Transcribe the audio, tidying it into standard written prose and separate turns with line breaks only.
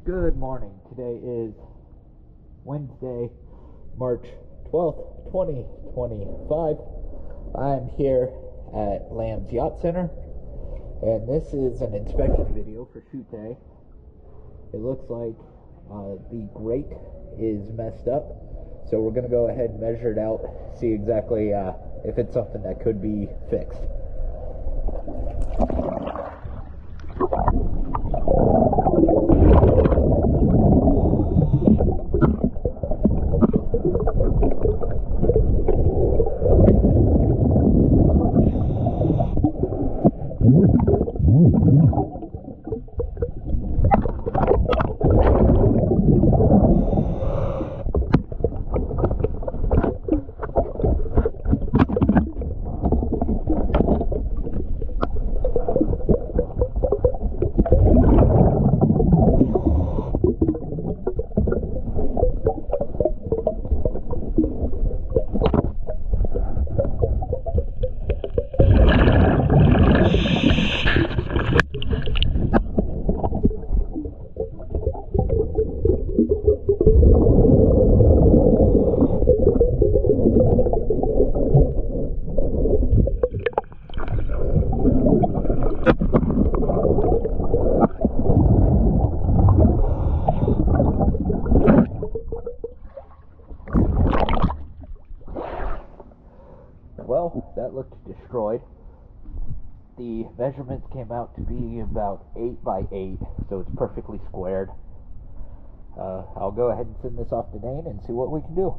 Good morning. Today is Wednesday, March 12th, 2025. I'm here at Lamb's Yacht Center, and this is an inspection video for Chutay. It looks like the grate is messed up, so we're going to go ahead and measure it out, see exactly if it's something that could be fixed. Well, that looked destroyed. The measurements came out to be about 8 by 8, so it's perfectly squared. I'll go ahead and send this off to Dane and see what we can do.